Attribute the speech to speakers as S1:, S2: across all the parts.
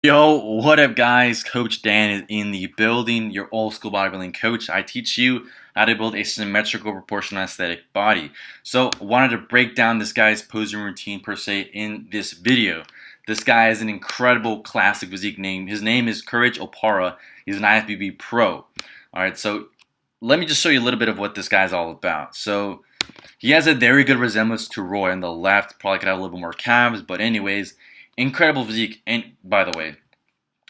S1: Yo, what up, guys? Coach Dan is in the building, your old school bodybuilding coach. I teach you how to build a symmetrical, proportional, aesthetic body. So, wanted to break down this guy's posing routine per se in this video. This guy has an incredible classic physique name. His name is Courage Opara. He's an IFBB pro. All right, so let me just show you a little bit of what this guy's all about. So, he has a very good resemblance to Roy on the left. Probably could have a little bit more calves, but anyways, incredible physique. And by the way,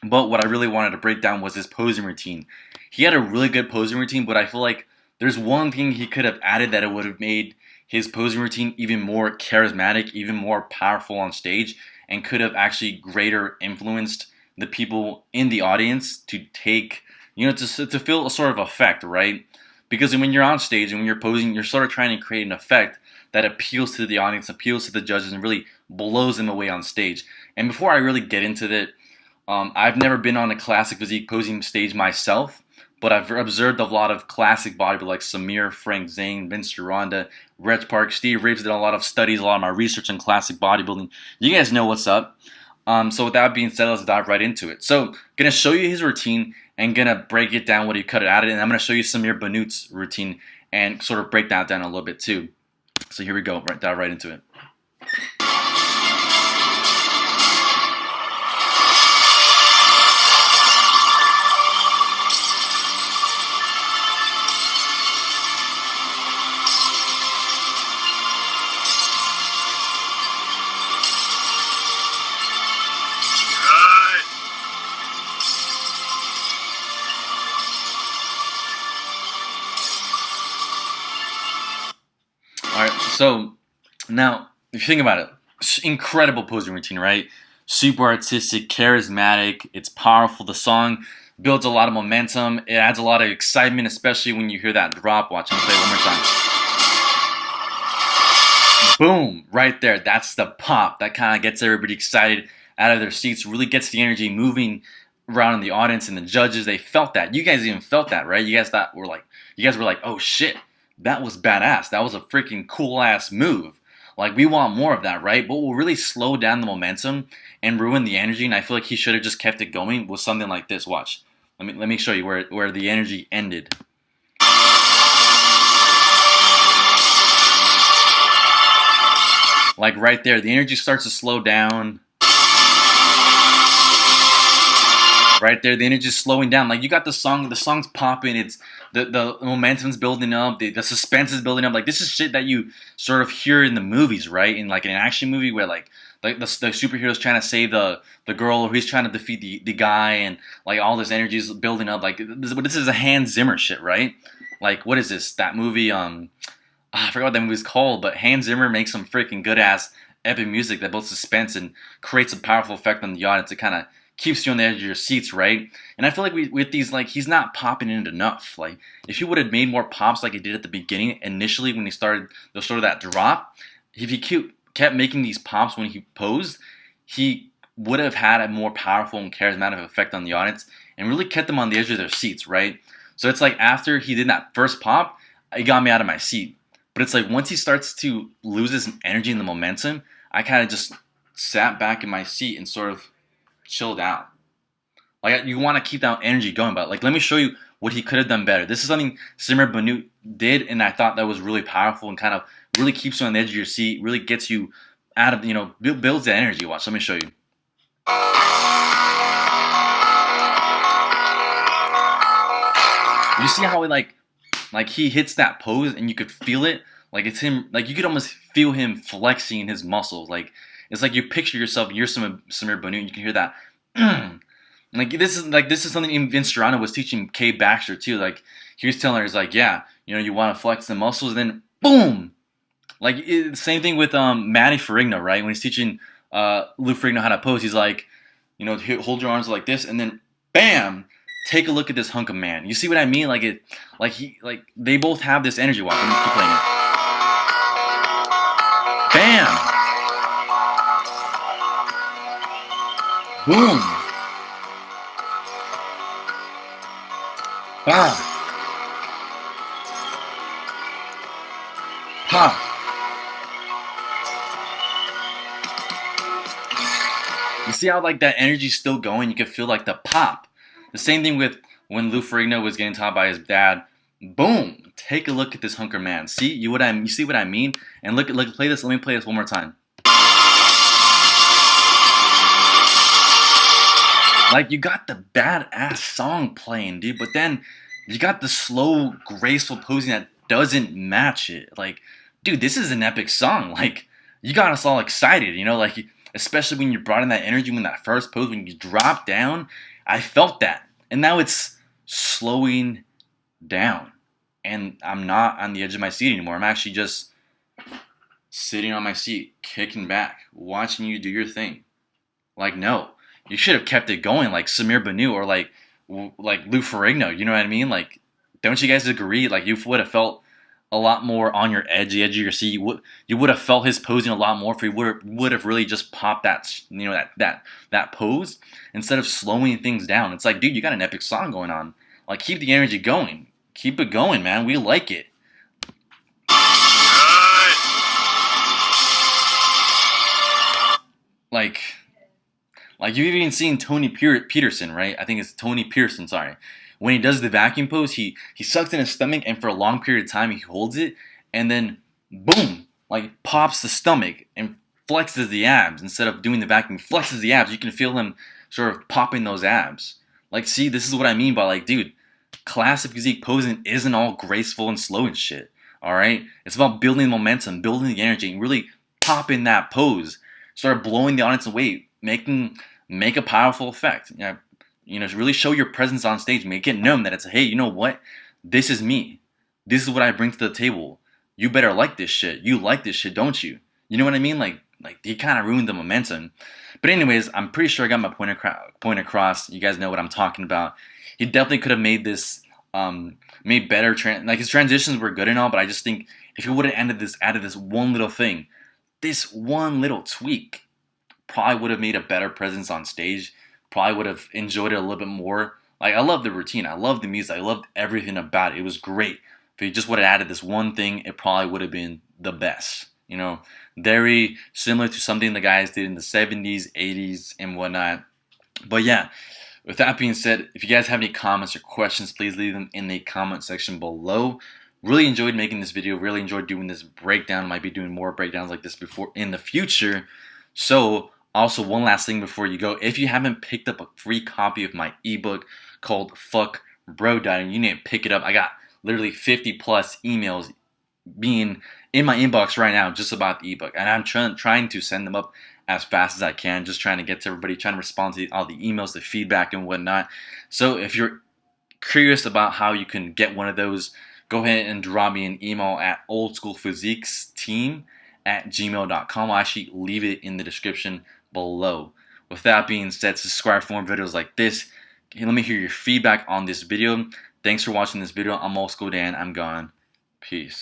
S1: but what I really wanted to break down was his posing routine. He had a really good posing routine, but I feel like there's one thing he could have added that it would have made his posing routine even more charismatic, even more powerful on stage, and could have actually greater influenced the people in the audience to take, to feel a sort of effect, right? Because when you're on stage and when you're posing, you're sort of trying to create an effect that appeals to the audience, appeals to the judges, and really blows them away on stage. And before I really get into that, I've never been on a classic physique posing stage myself, but I've observed a lot of classic bodybuilders like Samir, Frank Zane, Vince Gironda, Reg Park, Steve Reeves did a lot of studies, a lot of my research on classic bodybuilding. You guys know what's up. So with that being said, let's dive right into it. So, gonna show you his routine and gonna break it down what he cut it out of, and I'm gonna show you Samir Bannout's routine and sort of break that down a little bit too. So here we go, dive right into it. All right, so now if you think about it, incredible posing routine, right? Super artistic, charismatic. It's powerful. The song builds a lot of momentum. It adds a lot of excitement, especially when you hear that drop. Watch, I'm gonna play it one more time. Boom, right there. That's the pop. That kind of gets everybody excited out of their seats. Really gets the energy moving around in the audience and the judges. They felt that. You guys even felt that, right? You guys were like, oh shit, that was badass. That was a freaking cool ass move. Like, we want more of that, right? But what will really slow down the momentum and ruin the energy, and I feel like he should have just kept it going, was something like this. Watch. Let me show you where the energy ended. Like right there, the energy starts to slow down. Right there, the energy's slowing down. Like, you got the song's popping. It's the momentum's building up. The suspense is building up. Like, this is shit that you sort of hear in the movies, right? In like an action movie where like the superhero's trying to save the girl, or he's trying to defeat the guy, and like all this energy is building up. Like, this is a Hans Zimmer shit, right? Like, what is this? That movie? I forgot what that movie's called, but Hans Zimmer makes some freaking good ass epic music that builds suspense and creates a powerful effect on the audience. It kind of keeps you on the edge of your seats, right? And I feel like with these, like, he's not popping in it enough. Like, if he would have made more pops like he did at the beginning, initially when he started the sort of that drop, if he kept making these pops when he posed, he would have had a more powerful and charismatic effect on the audience and really kept them on the edge of their seats, right? So it's like after he did that first pop, it got me out of my seat. But it's like once he starts to lose his energy and the momentum, I kind of just sat back in my seat and sort of chilled out. Like, you want to keep that energy going, but like, let me show you what he could have done better. This is something Samir Bannout did, and I thought that was really powerful and kind of really keeps you on the edge of your seat, really gets you out of, builds that energy. Watch, let me show you. You see how he hits that pose and you could feel it? Like, it's him, like you could almost feel him flexing his muscles. Like, it's like you picture yourself, you're Samir Bannout, and you can hear that. This is something even Vince Gironda was teaching Kay Baxter too. Like, he was telling her, he's like, yeah, you want to flex the muscles, and then boom. Like, same thing with Matty Ferrigno, right? When he's teaching Lou Ferrigno how to pose, he's like, hold your arms like this, and then bam, take a look at this hunk of man. You see what I mean? They both have this energy. Watch, let me keep playing it. Bam, boom, bam, pop. You see how like that energy's still going? You can feel like the pop. The same thing with when Lou Ferrigno was getting taught by his dad. Boom! Take a look at this hunker man. See you see what I mean? And look play this. Let me play this one more time. Like, you got the badass song playing, dude, but then you got the slow, graceful posing that doesn't match it. Like, dude, this is an epic song. Like, you got us all excited, you know, like, especially when you brought in that energy when that first pose, when you dropped down. I felt that. And now it's slowing down. And I'm not on the edge of my seat anymore. I'm actually just sitting on my seat, kicking back, watching you do your thing. Like, no. You should have kept it going like Samir Bannout or like Lou Ferrigno. You know what I mean? Like, don't you guys agree? Like, you would have felt a lot more on your edge, the edge of your seat. You would have felt his posing a lot more if he would have really just popped that, you know, that pose instead of slowing things down. It's like, dude, you got an epic song going on. Like, keep the energy going. Keep it going, man. We like it. Like you've even seen Tony Peterson, right? I think it's Tony Pearson, sorry. When he does the vacuum pose, he sucks in his stomach, and for a long period of time he holds it, and then boom, like pops the stomach and flexes the abs instead of doing the vacuum. Flexes the abs. You can feel him sort of popping those abs. Like, see, this is what I mean by like, dude, classic physique posing isn't all graceful and slow and shit. All right, it's about building momentum, building the energy, and really popping that pose. Start blowing the audience away, make a powerful effect. You know, really show your presence on stage. Make it known that it's, hey, you know what? This is me. This is what I bring to the table. You better like this shit. You like this shit, don't you? You know what I mean? Like he kind of ruined the momentum. But anyways, I'm pretty sure I got my point across. You guys know what I'm talking about. He definitely could have made this, made better. Like, his transitions were good and all, but I just think if he would have added this one little thing, this one little tweak, probably would have made a better presence on stage. Probably would have enjoyed it a little bit more. Like, I love the routine. I love the music. I loved everything about it. It was great. If he just would have added this one thing, it probably would have been the best. You know, very similar to something the guys did in the 70s, 80s, and whatnot. But yeah, with that being said, if you guys have any comments or questions, please leave them in the comment section below. Really enjoyed making this video. Really enjoyed doing this breakdown. Might be doing more breakdowns like this before in the future. So, also, one last thing before you go. If you haven't picked up a free copy of my ebook called Fuck Bro Dieting, you need to pick it up. I got literally 50 plus emails being in my inbox right now just about the ebook. And I'm trying to send them up as fast as I can. Just trying to get to everybody, trying to respond to all the emails, the feedback, and whatnot. So if you're curious about how you can get one of those, go ahead and drop me an email at oldschoolphysiquesteam@gmail.com. I'll actually leave it in the description below. With that being said, subscribe for more videos like this. Let me hear your feedback on this video. Thanks for watching this video. I'm Old School Dan. I'm gone. Peace.